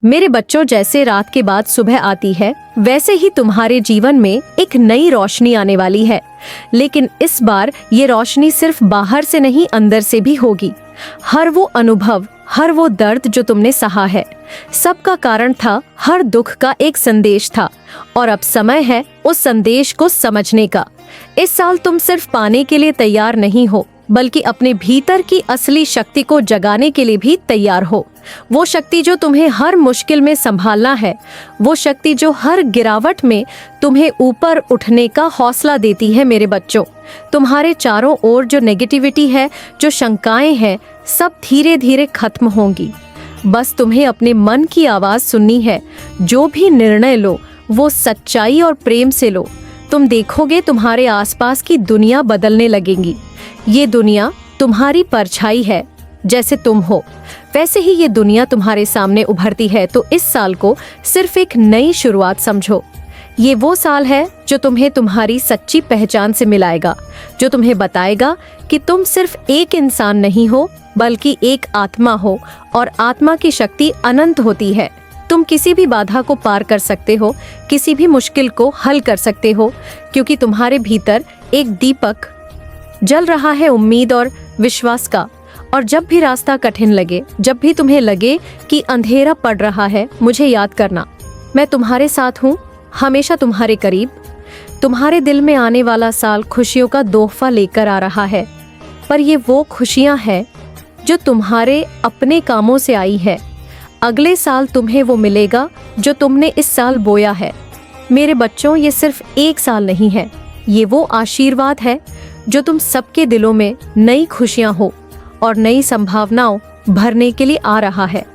मेरे बच्चों, जैसे रात के बाद सुबह आती है, वैसे ही तुम्हारे जीवन में एक नई रोशनी आने वाली है। लेकिन इस बार ये रोशनी सिर्फ बाहर से नहीं, अंदर से भी होगी। हर वो अनुभव, हर वो दर्द जो तुमने सहा है, सबका कारण था, हर दुख का एक संदेश था। और अब समय है उस संदेश को समझने का। इस साल तुम सिर्फ पाने के लिए तैयार नहीं हो, बल्कि अपने भीतर की असली शक्ति को जगाने के लिए भी तैयार हो। वो शक्ति जो तुम्हें हर मुश्किल में संभालना है, वो शक्ति जो हर गिरावट में तुम्हें ऊपर उठने का हौसला देती है। मेरे बच्चों, तुम्हारे चारों ओर जो नेगेटिविटी है, जो शंकाएं हैं, सब धीरे धीरे खत्म होंगी। बस तुम्हें अपने मन की आवाज सुननी है। जो भी निर्णय लो, वो सच्चाई और प्रेम से लो। तुम देखोगे तुम्हारे आसपास की दुनिया बदलने लगेगी। ये दुनिया तुम्हारी परछाई है। जैसे तुम हो, वैसे ही ये दुनिया तुम्हारे सामने उभरती है। तो इस साल को सिर्फ एक नई शुरुआत समझो। ये वो साल है जो तुम्हें तुम्हारी सच्ची पहचान से मिलाएगा, जो तुम्हें बताएगा कि तुम सिर्फ एक इंसान नहीं हो, बल्कि एक आत्मा हो, और आत्मा की शक्ति अनंत होती है। तुम किसी भी बाधा को पार कर सकते हो, किसी भी मुश्किल को हल कर सकते हो, क्योंकि तुम्हारे भीतर एक दीपक जल रहा है, उम्मीद और विश्वास का। और जब भी रास्ता कठिन लगे, जब भी तुम्हें लगे कि अंधेरा पड़ रहा है, मुझे याद करना, मैं तुम्हारे साथ हूँ, हमेशा तुम्हारे करीब। तुम्हारे दिल में आने वाला साल खुशियों का तोहफा लेकर आ रहा है, पर ये वो खुशियाँ हैं जो तुम्हारे अपने कामों से आई है। अगले साल तुम्हें वो मिलेगा जो तुमने इस साल बोया है। मेरे बच्चों, ये सिर्फ एक साल नहीं है, ये वो आशीर्वाद है जो तुम सबके दिलों में नई खुशियां हो और नई संभावनाओं भरने के लिए आ रहा है।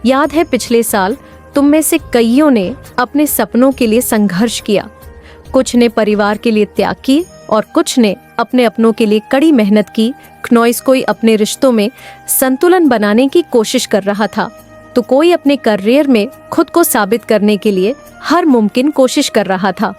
याद है, पिछले साल तुम में से कईयों ने अपने सपनों के लिए संघर्ष किया। कुछ ने परिवार के लिए त्याग की और कुछ ने अपने अपनों के लिए कड़ी मेहनत की। कोई अपने रिश्तों में संतुलन बनाने की कोशिश कर रहा था, तो कोई अपने करियर में खुद को साबित करने के लिए हर मुमकिन कोशिश कर रहा था।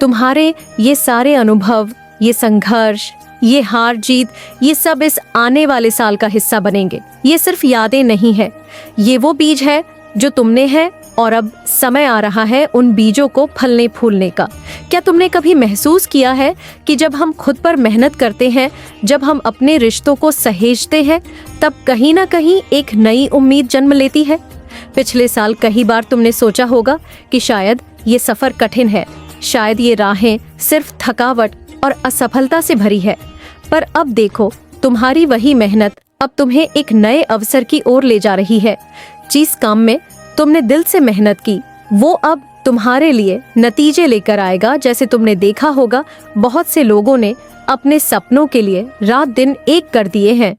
तुम्हारे ये सारे अनुभव, ये संघर्ष, ये हार जीत, ये सब इस आने वाले साल का हिस्सा बनेंगे। ये सिर्फ यादें नहीं है, ये वो बीज है जो तुमने है, और अब समय आ रहा है उन बीजों को फलने फूलने का। क्या तुमने कभी महसूस किया है कि जब हम खुद पर मेहनत करते हैं, जब हम अपने रिश्तों को सहेजते हैं, तब कहीं ना कहीं एक नई उम्मीद जन्म लेती है? पिछले साल कई बार तुमने सोचा होगा कि शायद ये सफर कठिन है, शायद ये राहें सिर्फ थकावट और असफलता से भरी है। पर अब देखो, तुम्हारी वही मेहनत अब तुम्हें एक नए अवसर की ओर ले जा रही है। जिस काम में तुमने दिल से मेहनत की, वो अब तुम्हारे लिए नतीजे लेकर आएगा। जैसे तुमने देखा होगा, बहुत से लोगों ने अपने सपनों के लिए रात दिन एक कर दिए हैं।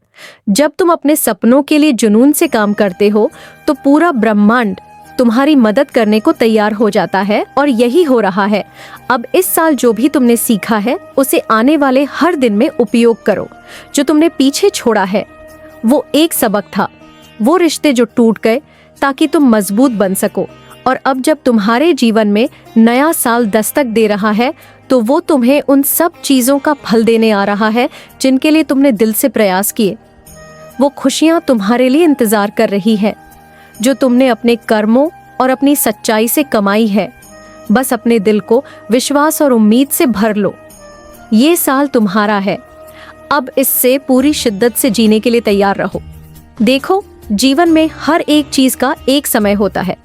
जब तुम अपने सपनों के लिए जुनून से काम करते हो, तो पूरा ब्रह्मांड तुम्हारी मदद करने को तैयार हो जाता है, और यही हो रहा है। अब इस साल जो भी तुमने सीखा है, उसे आने वाले हर दिन में उपयोग करो। जो तुमने पीछे छोड़ा है, वो एक सबक था, वो रिश्ते जो टूट गए ताकि तुम मजबूत बन सको। और अब जब तुम्हारे जीवन में नया साल दस्तक दे रहा है, तो वो तुम्हें उन सब चीजों का फल देने आ रहा है जिनके लिए तुमने दिल से प्रयास किए। वो खुशियां तुम्हारे लिए इंतजार कर रही है, जो तुमने अपने कर्मों और अपनी सच्चाई से कमाई है। बस अपने दिल को विश्वास और उम्मीद से भर लो। ये साल तुम्हारा है, अब इससे पूरी शिद्दत से जीने के लिए तैयार रहो। देखो, जीवन में हर एक चीज का एक समय होता है।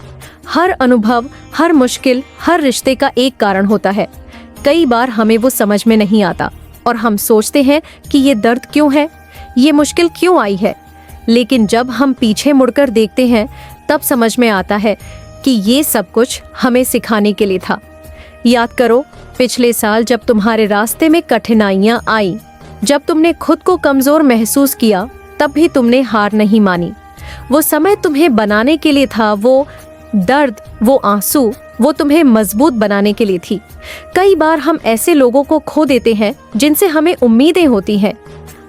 हर अनुभव, हर मुश्किल, हर रिश्ते का एक कारण होता है। कई बार हमें वो समझ में नहीं आता और हम सोचते हैं कि ये दर्द क्यों है, ये मुश्किल क्यों आई है। लेकिन जब हम पीछे मुड़कर देखते हैं, तब समझ में आता है कि ये सब कुछ हमें सिखाने के लिए था। याद करो, पिछले साल जब तुम्हारे रास्ते में कठिनाइयां आई, जब तुमने खुद को कमजोर महसूस किया, तब भी तुमने हार नहीं मानी। वो समय तुम्हें बनाने के लिए था, वो दर्द, वो आंसू, वो तुम्हें मजबूत बनाने के लिए थी। कई बार हम ऐसे लोगों को खो देते हैं जिनसे हमें उम्मीदें होती हैं।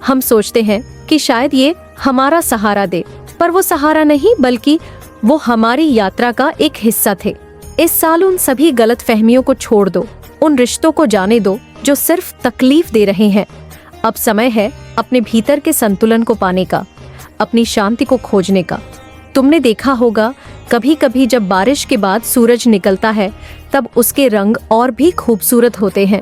हम सोचते हैं कि शायद ये हमारा सहारा दे, पर वो सहारा नहीं, बल्कि वो हमारी यात्रा का एक हिस्सा थे। इस साल उन सभी गलत फहमियों को छोड़ दो, उन रिश्तों को जाने दो जो सिर्फ तकलीफ दे रहे हैं। अब समय है अपने भीतर के संतुलन को पाने का, अपनी शांति को खोजने का। तुमने देखा होगा कभी कभी जब बारिश के बाद सूरज निकलता है तब उसके रंग और भी खूबसूरत होते हैं।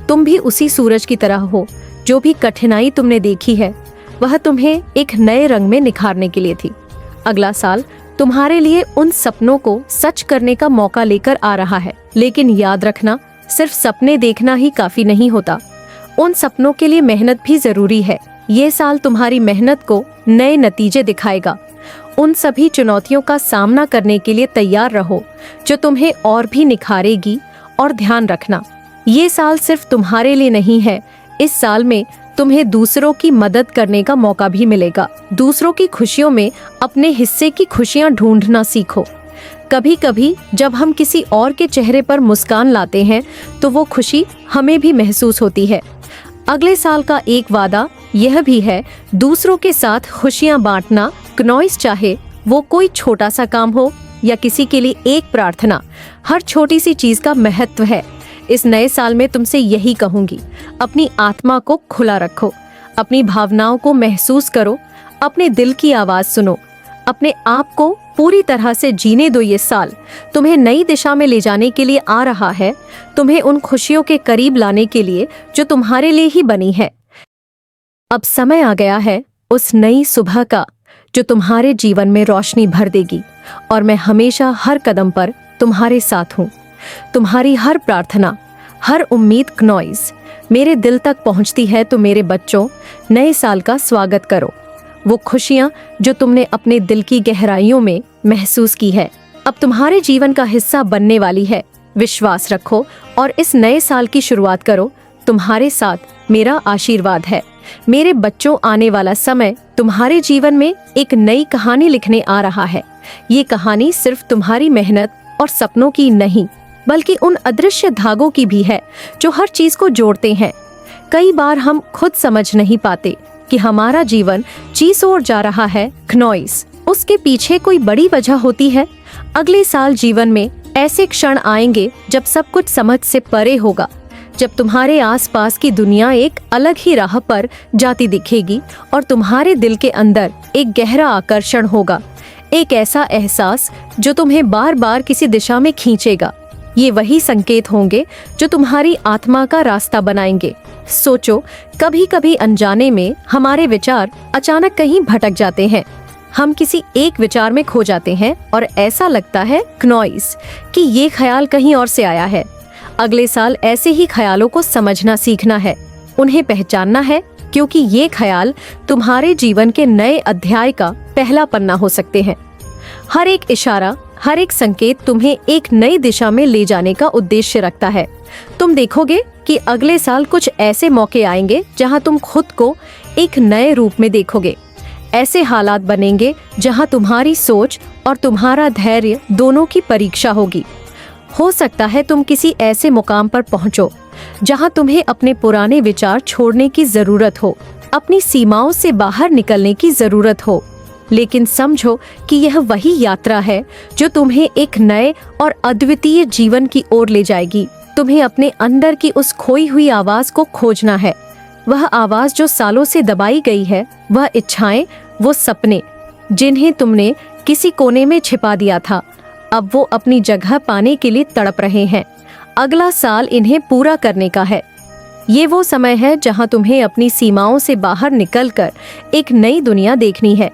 तुम भी उसी सूरज की तरह हो। जो भी कठिनाई तुमने देखी है वह तुम्हें एक नए रंग में निखारने के लिए थी। अगला साल तुम्हारे लिए उन सपनों को सच करने का मौका लेकर आ रहा है। लेकिन याद रखना, सिर्फ सपने देखना ही काफी नहीं होता, उन सपनों के लिए मेहनत भी जरूरी है। ये साल तुम्हारी मेहनत को नए नतीजे दिखाएगा। उन सभी चुनौतियों का सामना करने के लिए तैयार रहो जो तुम्हें और भी निखारेगी। और ध्यान रखना, ये साल सिर्फ तुम्हारे लिए नहीं है। इस साल में तुम्हें दूसरों की मदद करने का मौका भी मिलेगा। दूसरों की खुशियों में अपने हिस्से की खुशियां ढूंढना सीखो। कभी कभी जब हम किसी और के चेहरे पर मुस्कान लाते हैं तो वो खुशी हमें भी महसूस होती है। अगले साल का एक वादा यह भी है, दूसरों के साथ खुशियां बांटना। क्नॉइस, चाहे वो कोई छोटा सा काम हो या किसी के लिए एक प्रार्थना, हर छोटी सी चीज का महत्व है। इस नए साल में तुमसे यही कहूंगी, अपनी आत्मा को खुला रखो, अपनी भावनाओं को महसूस करो, अपने दिल की आवाज सुनो, अपने आप को पूरी तरह से जीने दो। ये साल तुम्हें नई दिशा में ले जाने के लिए आ रहा है, तुम्हें उन खुशियों के करीब लाने के लिए जो तुम्हारे लिए ही बनी है। अब समय आ गया है उस नई सुबह का जो तुम्हारे जीवन में रोशनी भर देगी। और मैं हमेशा हर कदम पर तुम्हारे साथ हूँ। तुम्हारी हर प्रार्थना, हर उम्मीद क्नॉइस मेरे दिल तक पहुँचती है। तो मेरे बच्चों, नए साल का स्वागत करो। वो खुशियाँ जो तुमने अपने दिल की गहराइयों में महसूस की है अब तुम्हारे जीवन का हिस्सा बनने वाली है। विश्वास रखो और इस नए साल की शुरुआत करो। तुम्हारे साथ मेरा आशीर्वाद है। मेरे बच्चों, आने वाला समय तुम्हारे जीवन में एक नई कहानी लिखने आ रहा है। ये कहानी सिर्फ तुम्हारी मेहनत और सपनों की नहीं, बल्कि उन अदृश्य धागों की भी है जो हर चीज को जोड़ते हैं। कई बार हम खुद समझ नहीं पाते कि हमारा जीवन जिस ओर जा रहा है क्नॉइस, उसके पीछे कोई बड़ी वजह होती है। अगले साल जीवन में ऐसे क्षण आएंगे जब सब कुछ समझ से परे होगा, जब तुम्हारे आसपास की दुनिया एक अलग ही राह पर जाती दिखेगी और तुम्हारे दिल के अंदर एक गहरा आकर्षण होगा, एक ऐसा एहसास जो तुम्हें बार बार किसी दिशा में खींचेगा। ये वही संकेत होंगे जो तुम्हारी आत्मा का रास्ता बनाएंगे। सोचो, कभी कभी अनजाने में हमारे विचार अचानक कहीं भटक जाते हैं। हम किसी एक विचार में खो जाते हैं और ऐसा लगता है क्नॉइस कि ये ख्याल कहीं और से आया है। अगले साल ऐसे ही ख्यालों को समझना सीखना है, उन्हें पहचानना है, क्योंकि ये ख्याल तुम्हारे जीवन के नए अध्याय का पहला पन्ना हो सकते हैं। हर एक इशारा, हर एक संकेत तुम्हें एक नई दिशा में ले जाने का उद्देश्य रखता है। तुम देखोगे कि अगले साल कुछ ऐसे मौके आएंगे जहां तुम खुद को एक नए रूप में देखोगे। ऐसे हालात बनेंगे जहां तुम्हारी सोच और तुम्हारा धैर्य दोनों की परीक्षा होगी। हो सकता है तुम किसी ऐसे मुकाम पर पहुंचो जहां तुम्हें अपने पुराने विचार छोड़ने की जरूरत हो, अपनी सीमाओं से बाहर निकलने की जरूरत हो। लेकिन समझो कि यह वही यात्रा है जो तुम्हें एक नए और अद्वितीय जीवन की ओर ले जाएगी। तुम्हें अपने अंदर की उस खोई हुई आवाज को खोजना है, वह आवाज जो सालों से दबाई गई है, वह इच्छाएं, वो सपने जिन्हें तुमने किसी कोने में छिपा दिया था, अब वो अपनी जगह पाने के लिए तड़प रहे हैं। अगला साल इन्हें पूरा करने का है। ये वो समय है जहां तुम्हें अपनी सीमाओं से बाहर निकलकर एक नई दुनिया देखनी है।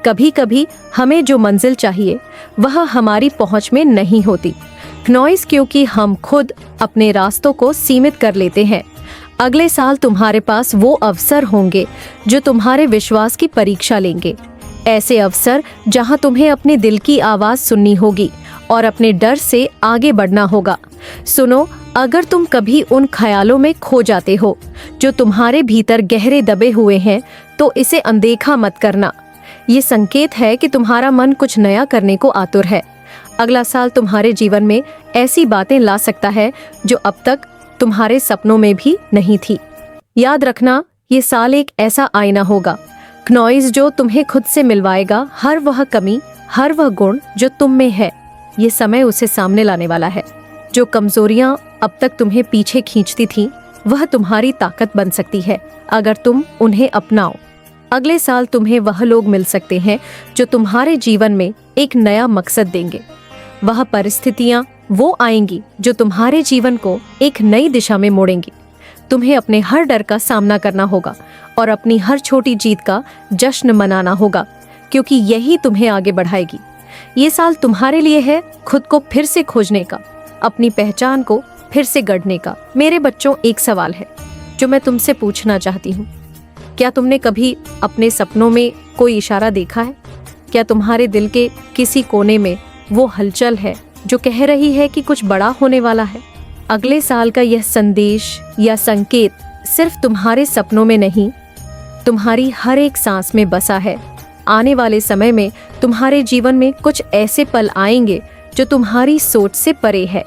कभी कभी हमें जो मंजिल चाहिए वह हमारी पहुंच में नहीं होती क्नॉइस, क्योंकि हम खुद अपने रास्तों को सीमित कर लेते हैं। अगले साल तुम्हारे पास वो अवसर होंगे जो तुम्हारे विश्वास की परीक्षा लेंगे। ऐसे अवसर जहां तुम्हें अपने दिल की आवाज सुननी होगी और अपने डर से आगे बढ़ना होगा। सुनो, अगर तुम कभी उन ख्यालों में खो जाते हो जो तुम्हारे भीतर गहरे दबे हुए हैं, तो इसे अनदेखा मत करना। ये संकेत है कि तुम्हारा मन कुछ नया करने को आतुर है। अगला साल तुम्हारे जीवन में ऐसी बातें ला सकता है जो अब तक तुम्हारे सपनों में भी नहीं थी। याद रखना, ये साल एक ऐसा आईना होगा क्नॉइस जो तुम्हें खुद से मिलवाएगा। हर वह कमी, हर वह गुण जो तुम में है, ये समय उसे सामने लाने वाला है। जो कमजोरियां अब तक तुम्हें पीछे खींचती थीं, वह तुम्हारी ताकत बन सकती है अगर तुम उन्हें अपनाओ। अगले साल तुम्हें वह लोग मिल सकते हैं जो तुम्हारे जीवन में एक नया मकसद देंगे। वह परिस्थितियां वो आएंगी जो तुम्हारे जीवन को एक नई दिशा में मोड़ेंगी। तुम्हें अपने हर डर का सामना करना होगा और अपनी हर छोटी जीत का जश्न मनाना होगा, क्योंकि यही तुम्हें आगे बढ़ाएगी। ये साल तुम्हारे लिए है खुद को फिर से खोजने का, अपनी पहचान को फिर से गढ़ने का। मेरे बच्चों, एक सवाल है जो मैं तुमसे पूछना चाहती हूँ। क्या तुमने कभी अपने सपनों में कोई इशारा देखा है? क्या तुम्हारे दिल के किसी कोने में वो हलचल है जो कह रही है कि कुछ बड़ा होने वाला है? अगले साल का यह संदेश या संकेत सिर्फ तुम्हारे सपनों में नहीं, तुम्हारी हर एक सांस में बसा है। आने वाले समय में तुम्हारे जीवन में कुछ ऐसे पल आएंगे जो तुम्हारी सोच से परे है।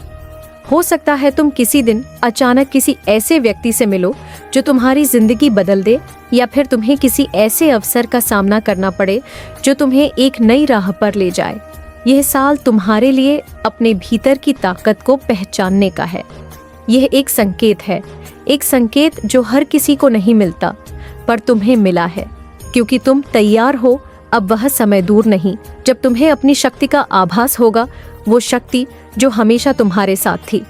हो सकता है तुम किसी दिन अचानक किसी ऐसे व्यक्ति से मिलो जो तुम्हारी जिंदगी बदल दे, या फिर तुम्हें किसी ऐसे अवसर का सामना करना पड़े जो तुम्हें एक नई राह पर ले जाए। यह साल तुम्हारे लिए अपने भीतर की ताकत को पहचानने का है। यह एक संकेत है, एक संकेत जो हर किसी को नहीं मिलता, पर तुम्हें मिला है क्योंकि तुम तैयार हो। अब वह समय दूर नहीं जब तुम्हें अपनी शक्ति का आभास होगा, वो शक्ति जो हमेशा तुम्हारे साथ थी,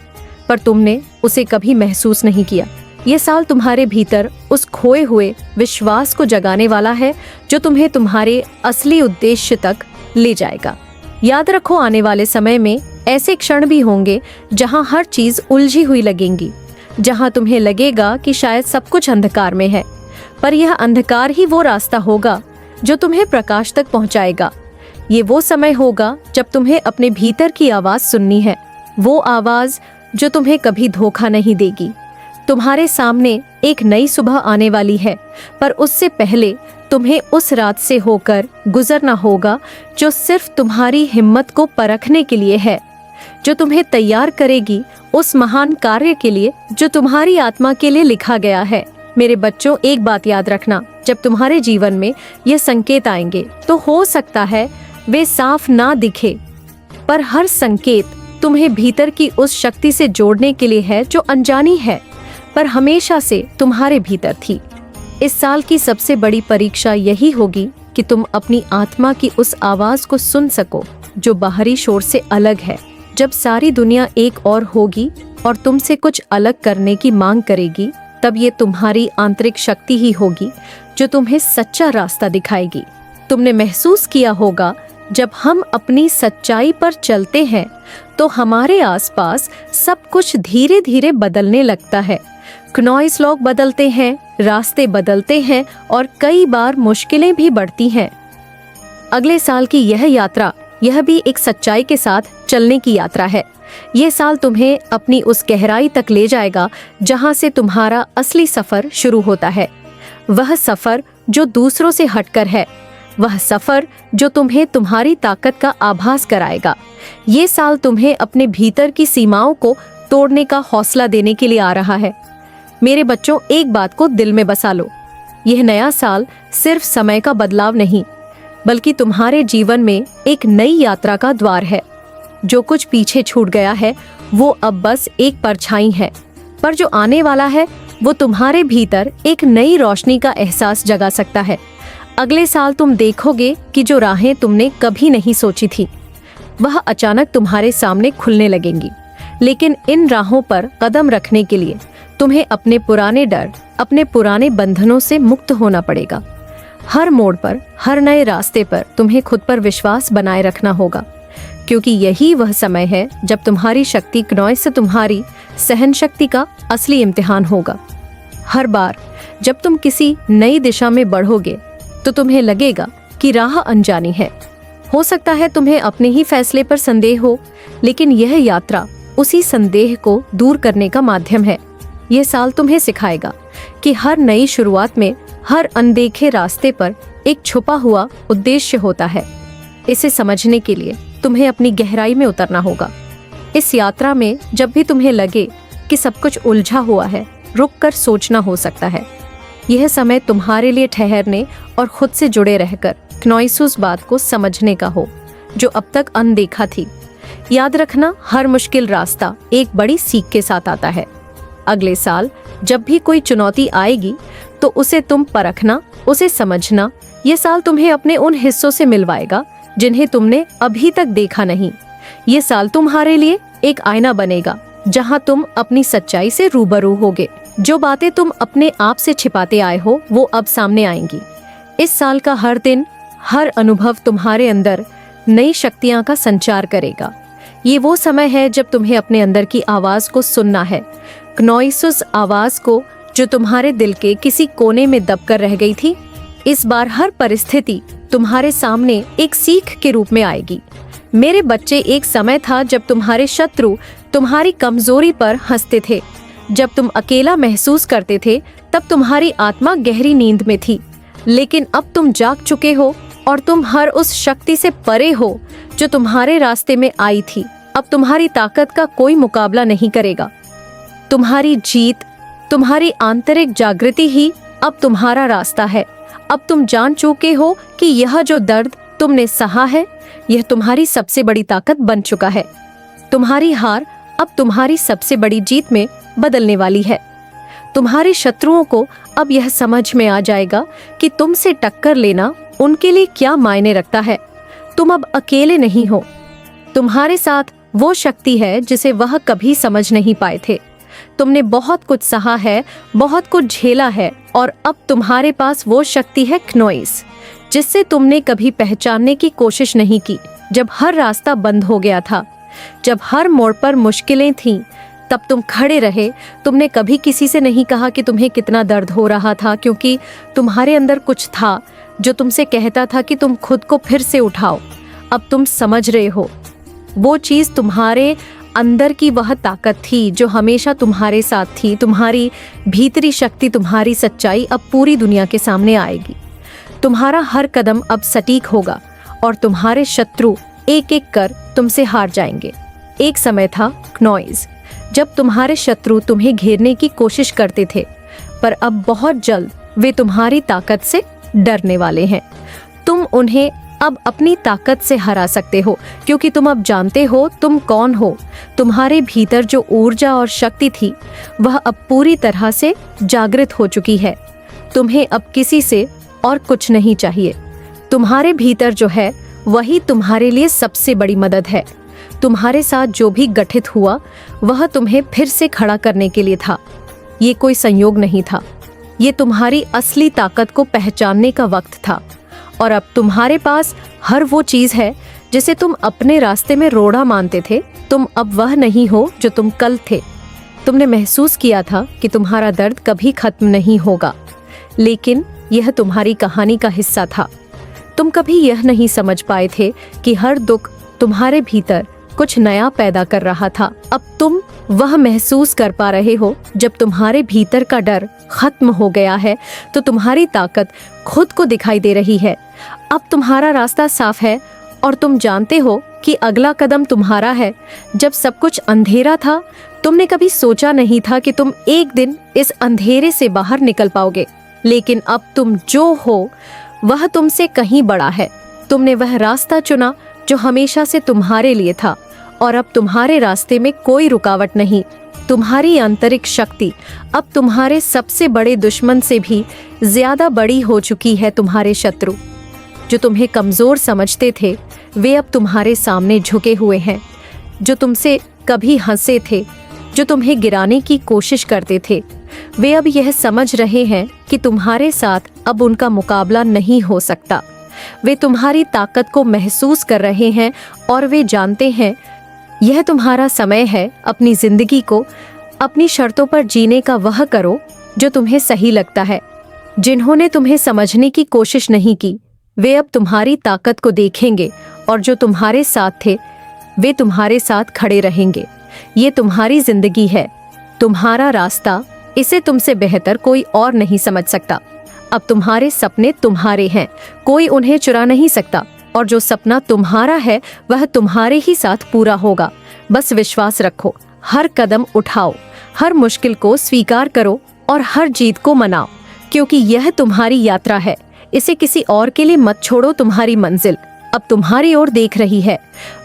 पर तुमने उसे कभी महसूस नहीं किया। ये साल तुम्हारे भीतर उस खोए हुए विश्वास को जगाने वाला है जो तुम्हें तुम्हारे असली उद्देश्य तक ले जाएगा। याद रखो, आने वाले समय में ऐसे क्षण भी होंगे जहां हर चीज उलझी हुई लगेंगी, जहां तुम्हें लगेगा कि शायद सब कुछ अंधकार में है, पर यह अंधकार ही वो रास्ता होगा जो तुम्हें प्रकाश तक पहुंचाएगा। ये वो समय होगा जब तुम्हें अपने भीतर की आवाज सुननी है, वो आवाज जो तुम्हें कभी धोखा नहीं देगी। तुम्हारे सामने एक नई सुबह आने वाली है, पर उससे पहले तुम्हें उस रात से होकर गुजरना होगा जो सिर्फ तुम्हारी हिम्मत को परखने के लिए है, जो तुम्हें तैयार करेगी उस महान कार्य के लिए जो तुम्हारी आत्मा के लिए लिखा गया है। मेरे बच्चों, एक बात याद रखना, जब तुम्हारे जीवन में ये संकेत आएंगे तो हो सकता है वे साफ ना दिखे, पर हर संकेत तुम्हें भीतर की उस शक्ति से जोड़ने के लिए है जो अनजानी है पर हमेशा से तुम्हारे भीतर थी। इस साल की सबसे बड़ी परीक्षा यही होगी कि तुम अपनी आत्मा की उस आवाज को सुन सको जो बाहरी शोर से अलग है। जब सारी दुनिया एक और होगी और तुमसे कुछ अलग करने की मांग करेगी, तब ये तुम्हारी आंतरिक शक्ति ही होगी जो तुम्हें सच्चा रास्ता दिखाएगी। तुमने महसूस किया होगा, जब हम अपनी सच्चाई पर चलते हैं तो हमारे आसपास सब कुछ धीरे धीरे बदलने लगता है। क्नॉइस लोग बदलते हैं, रास्ते बदलते हैं और कई बार मुश्किलें भी बढ़ती हैं। अगले साल की यह यात्रा, यह भी एक सच्चाई के साथ चलने की यात्रा है। यह साल तुम्हें अपनी उस गहराई तक ले जाएगा जहां से तुम्हारा असली सफर शुरू होता है। वह सफर जो दूसरों से हटकर है, वह सफर जो तुम्हें तुम्हारी ताकत का आभास कराएगा। ये साल तुम्हें अपने भीतर की सीमाओं को तोड़ने का हौसला देने के लिए आ रहा है। मेरे बच्चों, एक बात को दिल में बसा लो, यह नया साल सिर्फ समय का बदलाव नहीं, बल्कि तुम्हारे जीवन में एक नई यात्रा का द्वार है। जो कुछ पीछे छूट गया है वो अब बस एक परछाई है, पर जो आने वाला है वो तुम्हारे भीतर एक नई रोशनी का एहसास जगा सकता है। अगले साल तुम देखोगे कि जो राहें तुमने कभी नहीं सोची थी वह अचानक तुम्हारे सामने खुलने लगेंगी। लेकिन इन राहों पर कदम रखने के लिए तुम्हें अपने पुराने डर, अपने पुराने बंधनों से मुक्त होना पड़ेगा। हर मोड़ पर, हर नए रास्ते पर तुम्हें खुद पर विश्वास बनाए रखना होगा, क्योंकि यही वह समय है जब तुम्हारी शक्ति क्नॉइस से तुम्हारी सहन शक्ति का असली इम्तिहान होगा। हर बार जब तुम किसी नई दिशा में बढ़ोगे तो तुम्हें लगेगा कि राह अनजानी है। हो सकता है तुम्हें अपने ही फैसले पर संदेह हो, लेकिन यह यात्रा उसी संदेह को दूर करने का माध्यम है। यह साल तुम्हें सिखाएगा कि हर नई शुरुआत में, हर अनदेखे रास्ते पर एक छुपा हुआ उद्देश्य होता है। इसे समझने के लिए तुम्हें अपनी गहराई में उतरना होगा। इस यात्रा में जब भी तुम्हें लगे कि सब कुछ उलझा हुआ है, रुककर सोचना हो सकता है। यह समय तुम्हारे लिए ठहरने और खुद से जुड़े रहकर क्नॉइस उस बात को समझने का हो जो अब तक अनदेखा थी। याद रखना, हर मुश्किल रास्ता एक बड़ी सीख के साथ आता है। अगले साल जब भी कोई चुनौती आएगी तो उसे तुम परखना, उसे समझना। ये साल तुम्हें अपने उन हिस्सों से मिलवाएगा जिन्हें तुमने अभी तक देखा नहीं। ये साल तुम्हारे लिए एक आईना बनेगा जहां तुम अपनी सच्चाई से रूबरू होगे। जो बातें तुम अपने आप से छिपाते आए हो वो अब सामने आएंगी। इस साल का हर दिन, हर अनुभव तुम्हारे अंदर नई शक्तियां का संचार करेगा। ये वो समय है जब तुम्हें अपने अंदर की आवाज को सुनना है, क्नोइसुस आवाज को जो तुम्हारे दिल के किसी कोने में दबकर रह गई थी। इस बार हर परिस्थिति तुम्हारे सामने एक सीख के रूप में आएगी। मेरे बच्चे, एक समय था जब तुम्हारे शत्रु तुम्हारी कमजोरी पर हंसते थे। जब तुम अकेला महसूस करते थे तब तुम्हारी आत्मा गहरी नींद में थी। लेकिन अब तुम जाग चुके हो और तुम हर उस शक्ति से परे हो जो तुम्हारे रास्ते में आई थी। अब तुम्हारी ताकत का कोई मुकाबला नहीं करेगा। तुम्हारी जीत, तुम्हारी आंतरिक जागृति ही अब तुम्हारा रास्ता है। अब तुम जान चुके हो कि यह जो दर्द तुमने सहा है, यह तुम्हारी सबसे बड़ी ताकत बन चुका है। तुम्हारी हार अब तुम्हारी सबसे बड़ी जीत में बदलने वाली है। तुम्हारे शत्रुओं को अब यह समझ में आ जाएगा कि तुमसे टक्कर लेना उनके लिए क्या मायने रखता है। तुम अब अकेले नहीं हो। तुम्हारे साथ वो शक्ति है जिसे वह कभी समझ नहीं पाए थे। तुमने बहुत कुछ सहा है, बहुत कुछ झेला है और अब तुम्हारे पास वो शक्ति है क्नोइस, जिससे तुमने कभी पहचानने की कोशिश नहीं की। जब हर रास्ता बंद हो गया था, जब हर मोड़ पर मुश्किलें थीं, तब तुम खड़े रहे। तुमने कभी किसी से नहीं कहा कि तुम्हें कितना दर्द हो रहा था, क्योंकि तुम्हारे अंदर कुछ था जो तुमसे कहता था कि तुम खुद को फिर से उठाओ। अब तुम समझ रहे हो, वो चीज़ तुम्हारे अंदर की वह ताकत थी जो हमेशा तुम्हारे साथ थी। तुम्हारी भीतरी शक्ति, तुम्हारी सच्चाई अब पूरी दुनिया के सामने आएगी। तुम्हारा हर कदम अब सटीक होगा और तुम्हारे शत्रु एक एक कर तुमसे हार जाएंगे। एक समय था क्नोइस, जब तुम्हारे शत्रु तुम्हें घेरने की कोशिश करते थे, पर अब बहुत जल्द वे तुम्हारी ताकत से डरने वाले हैं। तुम उन्हें अब अपनी ताकत से हरा सकते हो, क्योंकि तुम अब जानते हो तुम कौन हो। तुम्हारे भीतर जो ऊर्जा और शक्ति थी वह अब पूरी तरह से जागृत हो चुकी है। तुम्हें अब किसी से और कुछ नहीं चाहिए। तुम्हारे भीतर जो है वही तुम्हारे लिए सबसे बड़ी मदद है। तुम्हारे साथ जो भी गठित हुआ वह तुम्हें फिर से खड़ा करने के लिए था। ये कोई संयोग नहीं था, ये तुम्हारी असली ताकत को पहचानने का वक्त था। और अब तुम्हारे पास हर वो चीज है जिसे तुम अपने रास्ते में रोड़ा मानते थे। तुम अब वह नहीं हो जो तुम कल थे। तुमने महसूस किया था कि तुम्हारा दर्द कभी खत्म नहीं होगा, लेकिन यह तुम्हारी कहानी का हिस्सा था। तुम कभी यह नहीं समझ पाए थे कि हर दुख तुम्हारे भीतर कुछ नया पैदा कर रहा था। अब तुम वह महसूस कर पा रहे हो। जब तुम्हारे भीतर का डर खत्म हो गया है तो तुम्हारी ताकत खुद को दिखाई दे रही है। अब तुम्हारा रास्ता साफ है और तुम जानते हो कि अगला कदम तुम्हारा है। जब सब कुछ अंधेरा था, तुमने कभी सोचा नहीं था कि तुम एक दिन इस अंधेरे से बाहर निकल पाओगे, लेकिन अब तुम जो हो वह तुमसे कहीं बड़ा है। तुमने वह रास्ता चुना जो हमेशा से तुम्हारे लिए था और अब तुम्हारे रास्ते में कोई रुकावट नहीं। तुम्हारी आंतरिक शक्ति अब तुम्हारे सबसे बड़े दुश्मन से भी ज्यादा बड़ी हो चुकी है। तुम्हारे शत्रु जो तुम्हें कमजोर समझते थे वे अब तुम्हारे सामने झुके हुए हैं। जो तुमसे कभी हंसे थे, जो तुम्हें गिराने की कोशिश करते थे, वे अब यह समझ रहे हैं कि तुम्हारे साथ अब उनका मुकाबला नहीं हो सकता। वे तुम्हारी ताकत को महसूस कर रहे हैं और वे जानते हैं यह तुम्हारा समय है। अपनी जिंदगी को अपनी शर्तों पर जीने का वह करो जो तुम्हें सही लगता है। जिन्होंने तुम्हें समझने की कोशिश नहीं की वे अब तुम्हारी ताकत को देखेंगे और जो तुम्हारे साथ थे वे तुम्हारे साथ खड़े रहेंगे। ये तुम्हारी जिंदगी है, तुम्हारा रास्ता। इसे तुमसे बेहतर कोई और नहीं समझ सकता। अब तुम्हारे सपने तुम्हारे हैं, कोई उन्हें चुरा नहीं सकता और जो सपना तुम्हारा है वह तुम्हारे ही साथ पूरा होगा। बस विश्वास रखो, हर कदम उठाओ, हर मुश्किल को स्वीकार करो और हर जीत को मनाओ, क्योंकि यह तुम्हारी यात्रा है। इसे किसी और के लिए मत छोड़ो। तुम्हारी मंजिल अब तुम्हारी ओर देख रही है।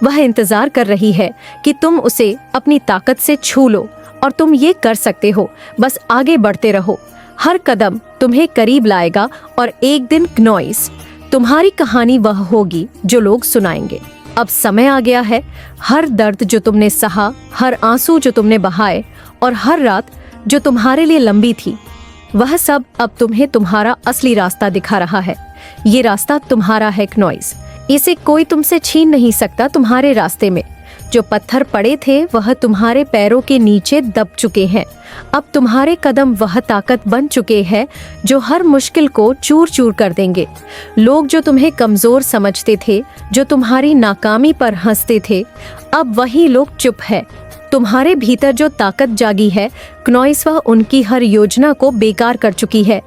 वह इंतजार कर रही है कि तुम उसे अपनी ताकत से छू लो और तुम ये कर सकते हो। बस आगे बढ़ते रहो। हर कदम तुम्हें करीब लाएगा और एक दिन क्नॉइस, तुम्हारी कहानी वह होगी जो लोग सुनाएंगे। अब समय आ गया है। हर दर्द जो तुमने सहा, हर आंसू जो तुमने बहाए और हर रात जो तुम्हारे लिए लंबी थी, वह सब अब तुम्हें तुम्हारा असली रास्ता दिखा रहा है। ये रास्ता तुम्हारा है क्नॉइस, इसे कोई तुमसे छीन नहीं सकता। तुम्हारे रास्ते में जो पत्थर पड़े थे वह तुम्हारे पैरों के नीचे दब चुके हैं। अब तुम्हारे कदम वह ताकत बन चुके हैं जो हर मुश्किल को चूर चूर कर देंगे। लोग जो तुम्हें कमजोर समझते थे, जो तुम्हारी नाकामी पर हंसते थे, अब वही लोग चुप है। तुम्हारे भीतर जो ताकत जागी है, क्नॉइस वह उनकी हर योजना को बेकार कर चुकी है।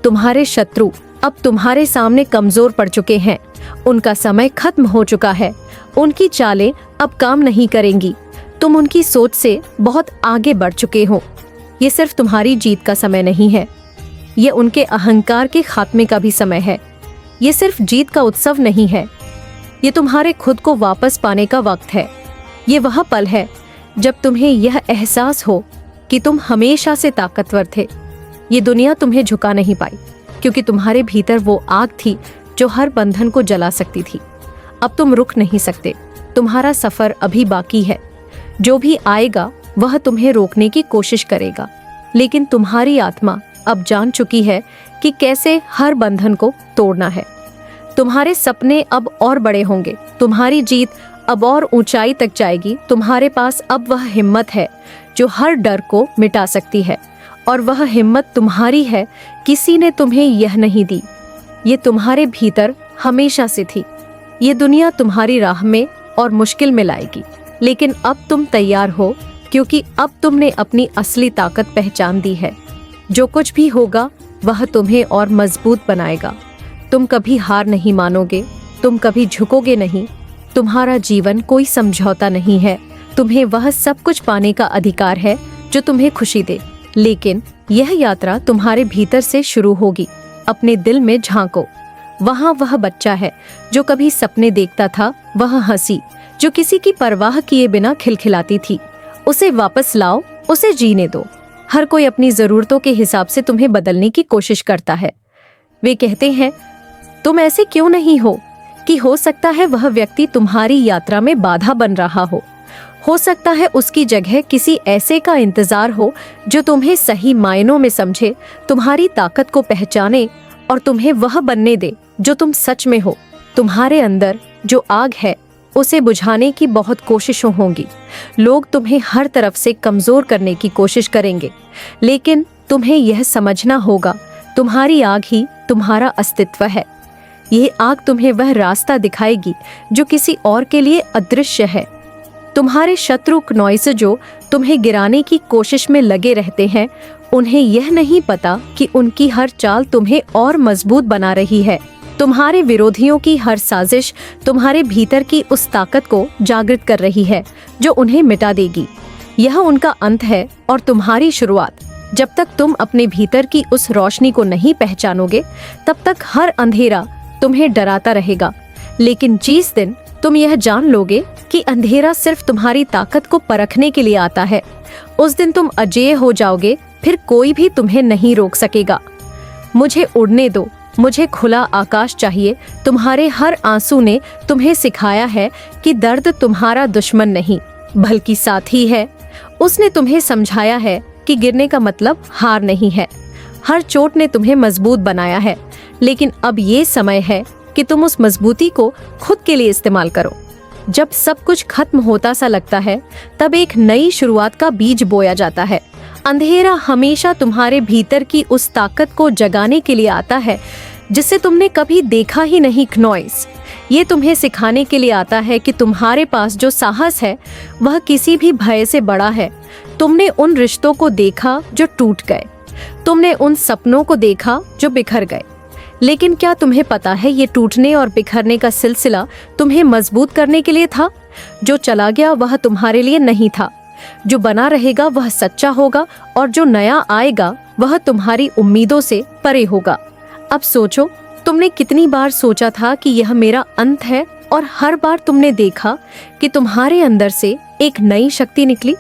तुम्हारे शत्रु अब तुम्हारे सामने कमजोर पड़ चुके हैं। उनका समय खत्म हो चुका है। उनकी चालें अब काम नहीं करेंगी। तुम उनकी सोच से बहुत आगे बढ़ चुके हो। ये सिर्फ तुम्हारी जीत का समय नहीं है, ये उनके अहंकार के खात्मे का भी समय है। ये सिर्फ जीत का उत्सव नहीं है, ये तुम्हारे खुद को वापस पाने का वक्त है। ये वह पल है जब तुम्हें यह एहसास हो कि तुम हमेशा से ताकतवर थे। ये दुनिया तुम्हें झुका नहीं पाई, क्योंकि तुम्हारे भीतर वो आग थी जो हर बंधन को जला सकती थी। अब तुम रुक नहीं सकते। तुम्हारा सफर अभी बाकी है। जो भी आएगा वह तुम्हें रोकने की कोशिश करेगा, लेकिन तुम्हारी आत्मा अब जान चुकी है कि कैसे हर बंधन को तोड़ना है। तुम्हारे सपने अब और बड़े होंगे, तुम्हारी जीत अब और ऊंचाई तक जाएगी। तुम्हारे पास अब वह हिम्मत है जो हर डर को मिटा सकती है, और वह हिम्मत तुम्हारी है, किसी ने तुम्हें यह नहीं दी। ये तुम्हारे भीतर हमेशा से थी। ये दुनिया तुम्हारी राह में और मुश्किल में लाएगी, लेकिन अब तुम तैयार हो, क्योंकि अब तुमने अपनी असली ताकत पहचान दी है। जो कुछ भी होगा वह तुम्हें और मजबूत बनाएगा। तुम कभी हार नहीं मानोगे, तुम कभी झुकोगे नहीं। तुम्हारा जीवन कोई समझौता नहीं है। तुम्हें वह सब कुछ पाने का अधिकार है जो तुम्हें खुशी दे, लेकिन यह यात्रा तुम्हारे भीतर से शुरू होगी। अपने दिल में झांको, वहाँ वह बच्चा है जो कभी सपने देखता था, वह हंसी जो किसी की परवाह किए बिना खिलखिलाती थी। उसे वापस लाओ, उसे जीने दो। हर कोई अपनी जरूरतों के हिसाब से तुम्हें बदलने की कोशिश करता है। वे कहते हैं तुम ऐसे क्यों नहीं हो, कि हो सकता है वह व्यक्ति तुम्हारी यात्रा में बाधा बन रहा हो सकता है उसकी जगह किसी ऐसे का इंतजार हो जो तुम्हें सही मायनों में समझे, तुम्हारी ताकत को पहचाने और तुम्हें वह बनने दे जो तुम सच में हो। तुम्हारे अंदर जो आग है उसे बुझाने की बहुत कोशिशों होंगी। लोग तुम्हें हर तरफ से कमजोर करने की कोशिश करेंगे, लेकिन तुम्हें यह समझना होगा तुम्हारी आग ही तुम्हारा अस्तित्व है। यह आग तुम्हें वह रास्ता दिखाएगी जो किसी और के लिए अदृश्य है। तुम्हारे शत्रु क्नॉइस जो तुम्हें गिराने की कोशिश में लगे रहते हैं, उन्हें यह नहीं पता कि उनकी हर चाल तुम्हें और मजबूत बना रही है। तुम्हारे विरोधियों की हर साजिश तुम्हारे भीतर की उस ताकत को जागृत कर रही है जो उन्हें मिटा देगी। यह उनका अंत है और तुम्हारी शुरुआत। जब तक तुम अपने भीतर की उस रोशनी को नहीं पहचानोगे, तब तक हर अंधेरा तुम्हें डराता रहेगा। लेकिन जिस दिन तुम यह जान लोगे कि अंधेरा सिर्फ तुम्हारी ताकत को परखने के लिए आता है, उस दिन तुम अजेय हो जाओगे। फिर कोई भी तुम्हें नहीं रोक सकेगा। मुझे उड़ने दो, मुझे खुला आकाश चाहिए। तुम्हारे हर आंसू ने तुम्हें सिखाया है कि दर्द तुम्हारा दुश्मन नहीं बल्कि साथी है। उसने तुम्हें समझाया है कि गिरने का मतलब हार नहीं है। हर चोट ने तुम्हें मजबूत बनाया है, लेकिन अब ये समय है कि तुम उस मजबूती को खुद के लिए इस्तेमाल करो। जब सब कुछ खत्म होता सा लगता है, तब एक नई शुरुआत का बीज बोया जाता है। अंधेरा हमेशा तुम्हारे भीतर की उस ताकत को जगाने के लिए आता है जिसे तुमने कभी देखा ही नहीं। क्नॉइस ये तुम्हें सिखाने के लिए आता है कि तुम्हारे पास जो साहस है वह किसी भी भय से बड़ा है। तुमने उन रिश्तों को देखा जो टूट गए, तुमने उन सपनों को देखा जो बिखर गए, लेकिन क्या तुम्हें पता है ये टूटने और बिखरने का सिलसिला तुम्हें मजबूत करने के लिए था? जो चला गया वह तुम्हारे लिए नहीं था। जो बना रहेगा वह सच्चा होगा, और जो नया आएगा वह तुम्हारी उम्मीदों से परे होगा। अब सोचो, तुमने कितनी बार सोचा था कि यह मेरा अंत है, और हर बार तुमने देखा कि तुम्हारे अंदर से एक नई शक्ति निकली।